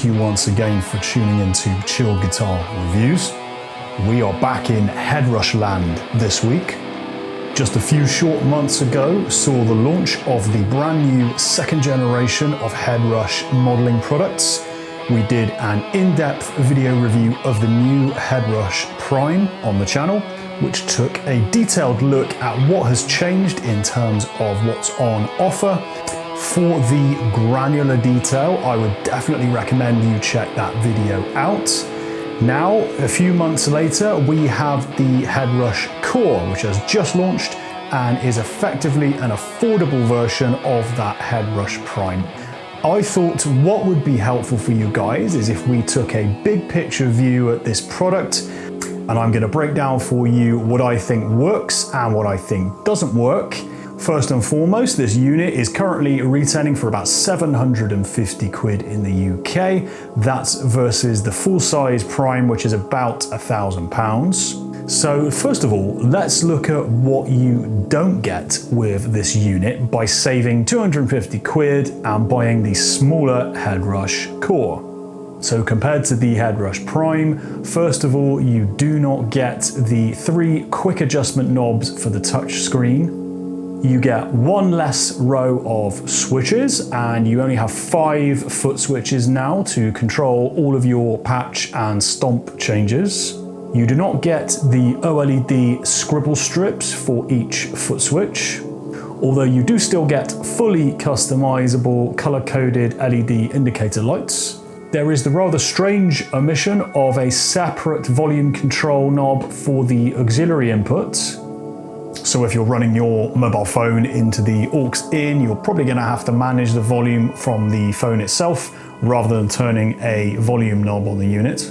you once again for tuning into Chill Guitar Reviews. We are back in Headrush land this week. Just a few short months ago saw the launch of the brand new second generation of Headrush modeling products. We did an in-depth video review of the new Headrush Prime on the channel, which took a detailed look at what has changed in terms of what's on offer. For the granular detail, I would definitely recommend you check that video out. Now, a few months later, we have the Headrush Core, which has just launched and is effectively an affordable version of that Headrush Prime. I thought what would be helpful for you guys is if we took a big picture view at this product, and I'm going to break down for you what I think works and what I think doesn't work. First and foremost, this unit is currently retailing for about 750 quid in the UK. That's versus the full-size Prime, which is about £1,000. So first of all, let's look at what you don't get with this unit by saving 250 quid and buying the smaller Headrush Core. So compared to the Headrush Prime, first of all, you do not get the 3 quick adjustment knobs for the touch screen. You get 1 less row of switches, and you only have 5 foot switches now to control all of your patch and stomp changes. You do not get the OLED scribble strips for each foot switch, although you do still get fully customizable color-coded LED indicator lights. There is the rather strange omission of a separate volume control knob for the auxiliary input. So if you're running your mobile phone into the aux in, you're probably going to have to manage the volume from the phone itself rather than turning a volume knob on the unit.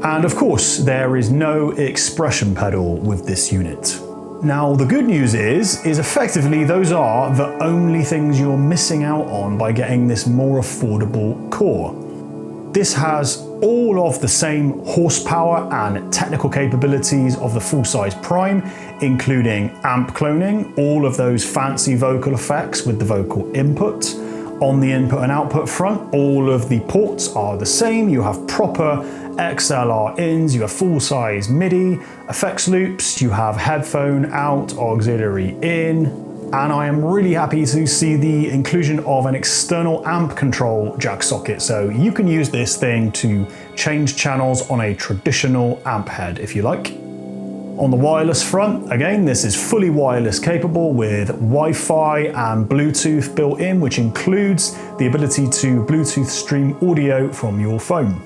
And of course, there is no expression pedal with this unit. Now, the good news is effectively those are the only things you're missing out on by getting this more affordable core. This has all of the same horsepower and technical capabilities of the full-size Prime, including amp cloning, all of those fancy vocal effects with the vocal input. On the input and output front, all of the ports are the same. You have proper XLR ins, you have full-size MIDI, effects loops, you have headphone out, auxiliary in. And I am really happy to see the inclusion of an external amp control jack socket. So you can use this thing to change channels on a traditional amp head if you like. On the wireless front, again, this is fully wireless capable with Wi-Fi and Bluetooth built in, which includes the ability to Bluetooth stream audio from your phone.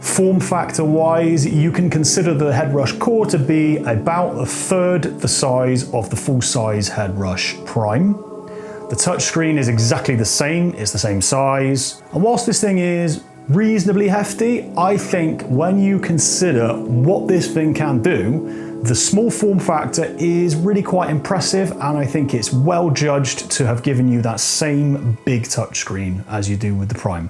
Form factor wise, you can consider the Headrush Core to be about 1/3 the size of the full-size Headrush Prime. The touchscreen is exactly the same, it's the same size. And whilst this thing is reasonably hefty, I think when you consider what this thing can do, the small form factor is really quite impressive, and I think it's well judged to have given you that same big touchscreen as you do with the Prime.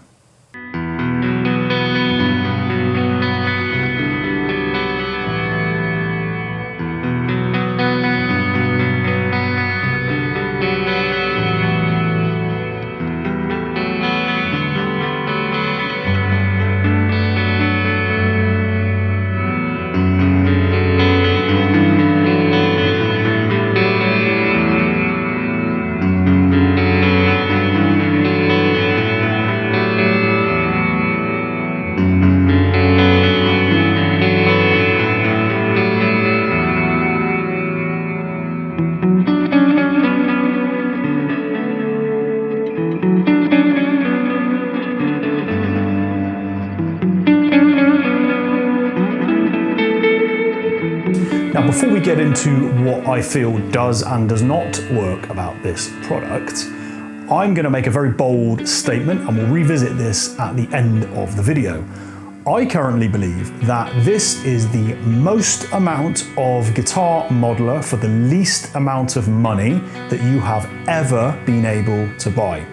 Now, before we get into what I feel does and does not work about this product, I'm going to make a very bold statement, and we'll revisit this at the end of the video. I currently believe that this is the most amount of guitar modeler for the least amount of money that you have ever been able to buy.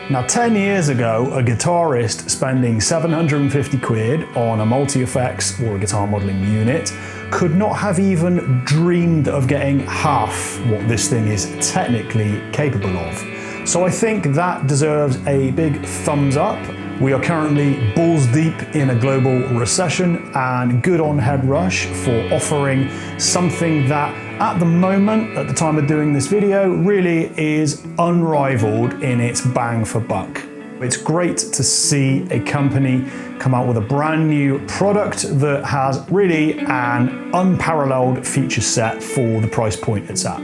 Now, 10 years ago, a guitarist spending 750 quid on a multi-effects or a guitar modeling unit could not have even dreamed of getting half what this thing is technically capable of. So I think that deserves a big thumbs up. We are currently balls deep in a global recession, and good on Headrush for offering something that at the moment, at the time of doing this video, really is unrivaled in its bang for buck. It's great to see a company come out with a brand new product that has really an unparalleled feature set for the price point it's at.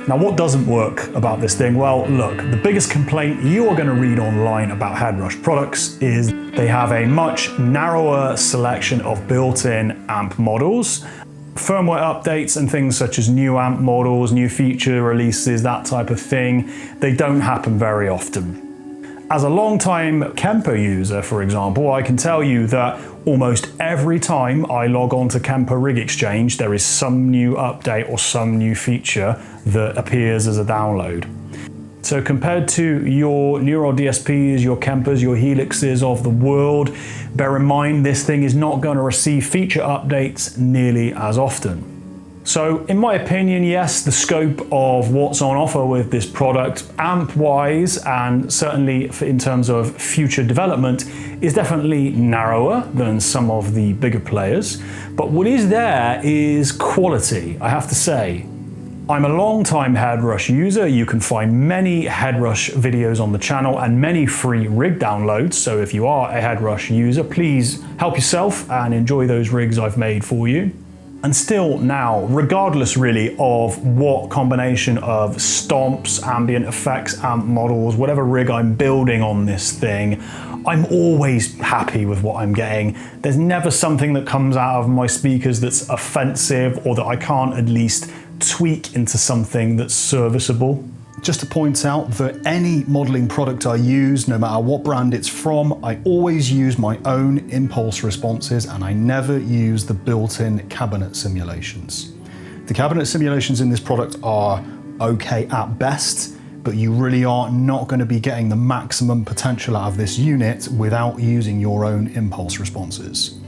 Now, what doesn't work about this thing? Well, look, the biggest complaint you are going to read online about Headrush products is they have a much narrower selection of built-in amp models. Firmware updates and things such as new amp models, new feature releases, that type of thing, they don't happen very often. As a long-time Kemper user, for example, I can tell you that almost every time I log on to Kemper Rig Exchange, there is some new update or some new feature that appears as a download. So compared to your Neural DSPs, your Kempers, your Helixes of the world, bear in mind this thing is not going to receive feature updates nearly as often. So in my opinion, yes, the scope of what's on offer with this product, amp-wise, and certainly in terms of future development, is definitely narrower than some of the bigger players. But what is there is quality, I have to say. I'm a long-time Headrush user. You can find many Headrush videos on the channel and many free rig downloads. So if you are a Headrush user, please help yourself and enjoy those rigs I've made for you. And still now, regardless really of what combination of stomps, ambient effects, amp models, whatever rig I'm building on this thing, I'm always happy with what I'm getting. There's never something that comes out of my speakers that's offensive or that I can't at least tweak into something that's serviceable. Just to point out that any modeling product I use, no matter what brand it's from, I always use my own impulse responses and I never use the built-in cabinet simulations. The cabinet simulations in this product are okay at best, but you really are not going to be getting the maximum potential out of this unit without using your own impulse responses.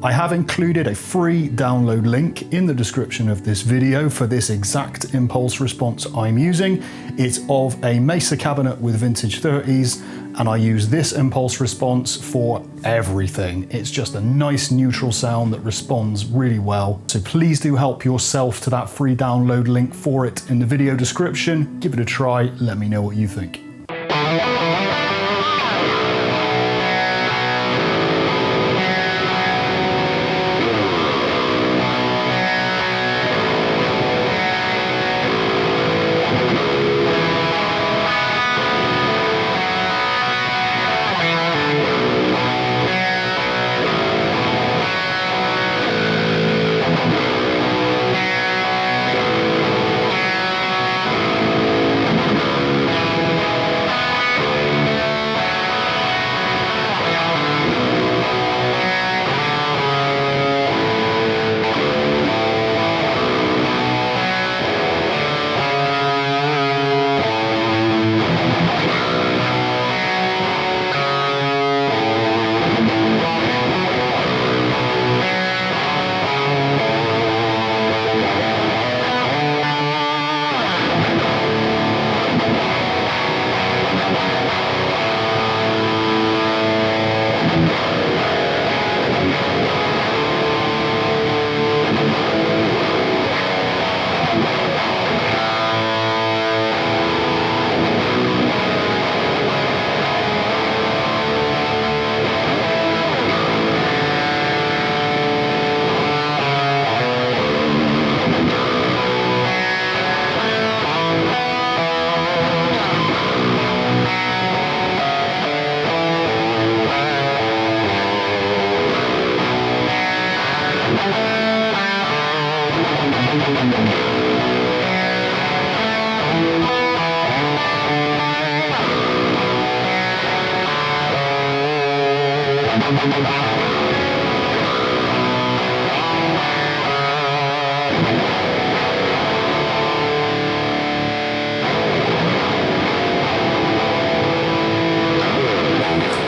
I have included a free download link in the description of this video for this exact impulse response I'm using. It's of a Mesa cabinet with vintage 30s, and I use this impulse response for everything. It's just a nice neutral sound that responds really well. So please do help yourself to that free download link for it in the video description. Give it a try, let me know what you think.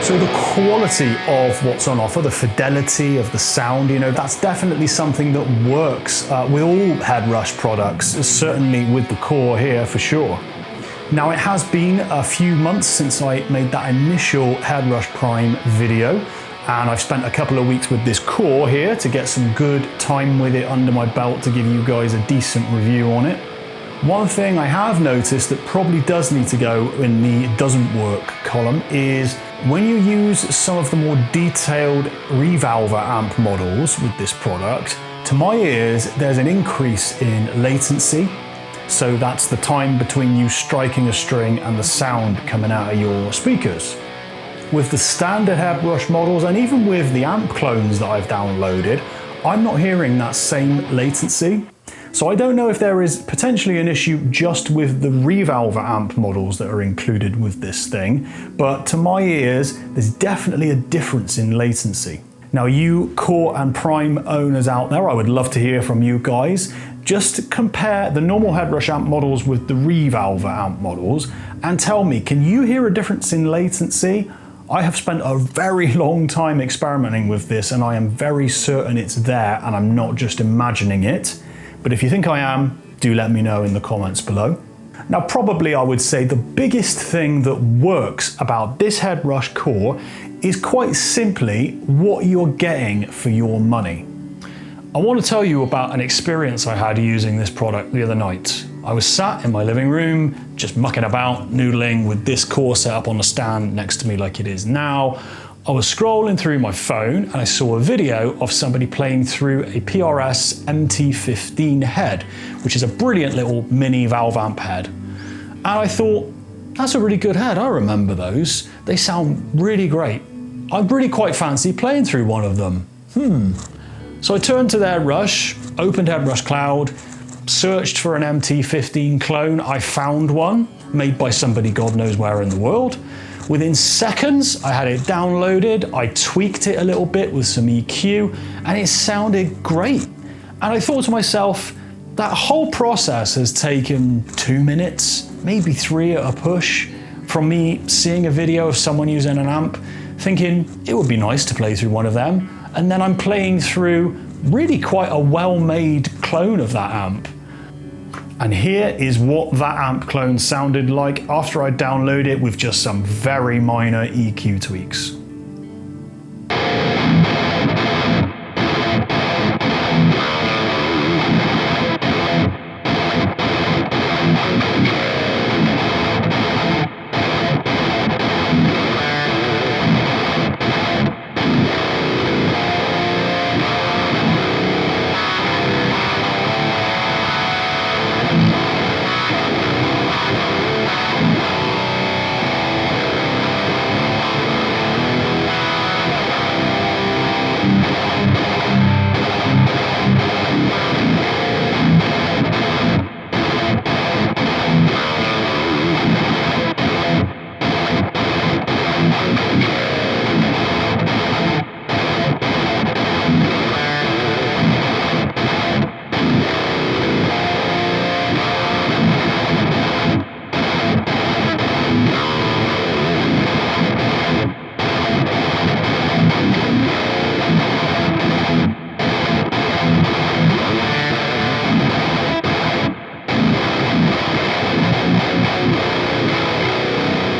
So the quality of what's on offer, the fidelity of the sound, that's definitely something that works with all Headrush products, certainly with the core here for sure. Now, it has been a few months since I made that initial Headrush Prime video, and I've spent a couple of weeks with this core here to get some good time with it under my belt to give you guys a decent review on it. One thing I have noticed that probably does need to go in the doesn't work column is when you use some of the more detailed revolver amp models with this product, to my ears, there's an increase in latency. So that's the time between you striking a string and the sound coming out of your speakers. With the standard Headrush models, and even with the amp clones that I've downloaded, I'm not hearing that same latency. So I don't know if there is potentially an issue just with the revolver amp models that are included with this thing, but to my ears, there's definitely a difference in latency. Now, you core and prime owners out there, I would love to hear from you guys. Just compare the normal Headrush amp models with the revolver amp models and tell me, can you hear a difference in latency? I have spent a very long time experimenting with this and I am very certain it's there and I'm not just imagining it. But if you think I am, do let me know in the comments below. Now, probably I would say the biggest thing that works about this Headrush core is quite simply what you're getting for your money. I want to tell you about an experience I had using this product the other night. I was sat in my living room, just mucking about, noodling with this core set up on the stand next to me like it is now. I was scrolling through my phone and I saw a video of somebody playing through a PRS MT15 head, which is a brilliant little mini valve amp head. And I thought, that's a really good head, I remember those. They sound really great. I'd really quite fancy playing through one of them. So I turned to the Headrush, opened Headrush Cloud, searched for an MT15 clone. I found one made by somebody God knows where in the world. Within seconds, I had it downloaded, I tweaked it a little bit with some EQ, and it sounded great. And I thought to myself, that whole process has taken 2 minutes, maybe 3 at a push, from me seeing a video of someone using an amp, thinking it would be nice to play through one of them, and then I'm playing through really quite a well-made clone of that amp. And here is what that amp clone sounded like after I downloaded it with just some very minor EQ tweaks.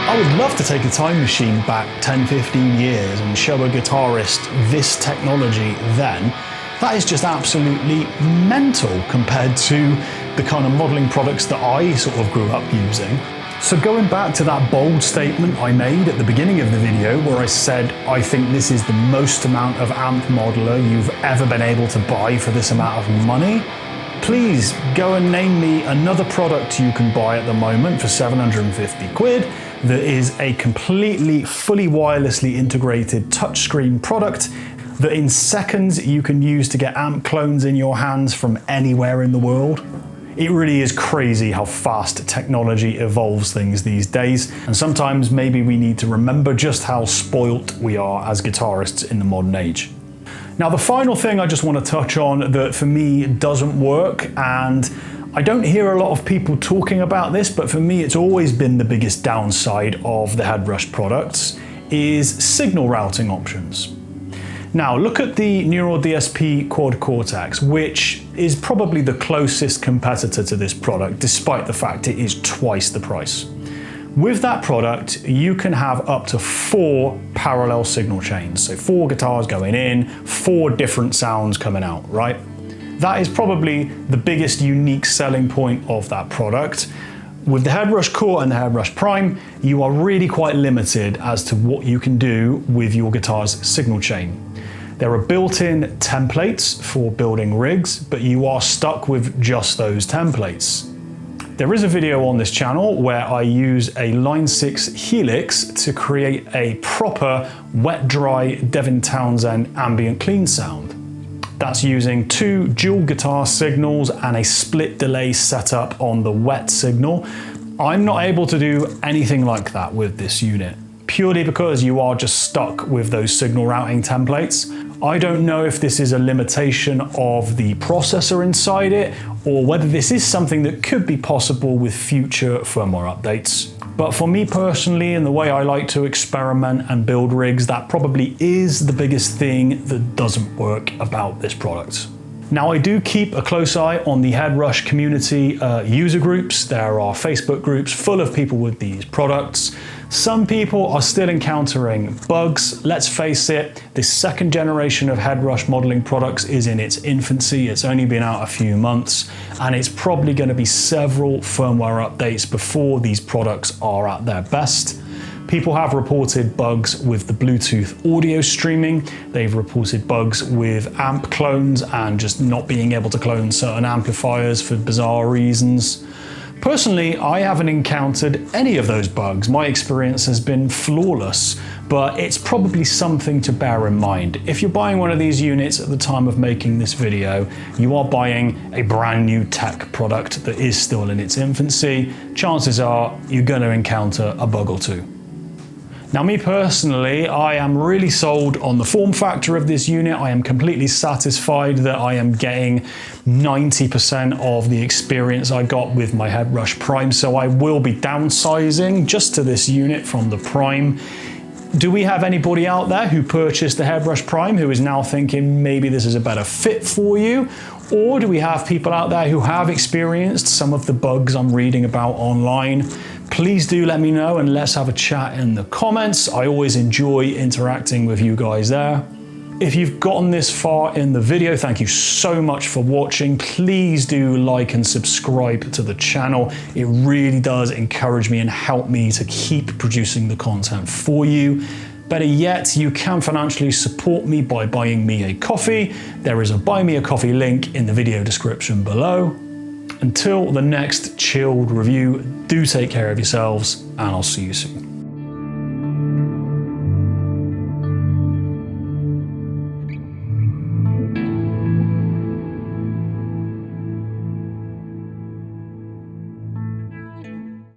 I would love to take a time machine back 10-15 years and show a guitarist this technology then. That is just absolutely mental compared to the kind of modeling products that I sort of grew up using. So going back to that bold statement I made at the beginning of the video where I said I think this is the most amount of amp modeler you've ever been able to buy for this amount of money, please go and name me another product you can buy at the moment for 750 quid that is a completely fully wirelessly integrated touchscreen product that in seconds you can use to get amp clones in your hands from anywhere in the world. It really is crazy how fast technology evolves things these days, and sometimes maybe we need to remember just how spoilt we are as guitarists in the modern age. Now, the final thing I just want to touch on that for me doesn't work, and I don't hear a lot of people talking about this, but for me it's always been the biggest downside of the Headrush products, is signal routing options. Now, look at the Neural DSP Quad Cortex, which is probably the closest competitor to this product, despite the fact it is twice the price. With that product, you can have up to 4 parallel signal chains. So 4 guitars going in, 4 different sounds coming out, right? That is probably the biggest unique selling point of that product. With the Headrush Core and the Headrush Prime, you are really quite limited as to what you can do with your guitar's signal chain. There are built-in templates for building rigs, but you are stuck with just those templates. There is a video on this channel where I use a Line 6 Helix to create a proper wet-dry Devin Townsend ambient clean sound. That's using 2 dual guitar signals and a split delay setup on the wet signal. I'm not able to do anything like that with this unit, purely because you are just stuck with those signal routing templates. I don't know if this is a limitation of the processor inside it, or whether this is something that could be possible with future firmware updates. But for me personally, and the way I like to experiment and build rigs, that probably is the biggest thing that doesn't work about this product. Now, I do keep a close eye on the Headrush community user groups. There are Facebook groups full of people with these products. Some people are still encountering bugs. Let's face it, this second generation of Headrush modeling products is in its infancy. It's only been out a few months, and it's probably going to be several firmware updates before these products are at their best. People have reported bugs with the Bluetooth audio streaming. They've reported bugs with amp clones and just not being able to clone certain amplifiers for bizarre reasons. Personally, I haven't encountered any of those bugs. My experience has been flawless, but it's probably something to bear in mind. If you're buying one of these units at the time of making this video, you are buying a brand new tech product that is still in its infancy. Chances are you're going to encounter a bug or two. Now, me personally, I am really sold on the form factor of this unit. I am completely satisfied that I am getting 90% of the experience I got with my Headrush Prime, so I will be downsizing just to this unit from the Prime. Do we have anybody out there who purchased the Headrush Prime who is now thinking maybe this is a better fit for you? Or do we have people out there who have experienced some of the bugs I'm reading about online? Please do let me know and let's have a chat in the comments. I always enjoy interacting with you guys there. If you've gotten this far in the video, thank you so much for watching. Please do like and subscribe to the channel. It really does encourage me and help me to keep producing the content for you. Better yet, you can financially support me by buying me a coffee. There is a buy me a coffee link in the video description below. Until the next chilled review, do take care of yourselves, and I'll see you soon.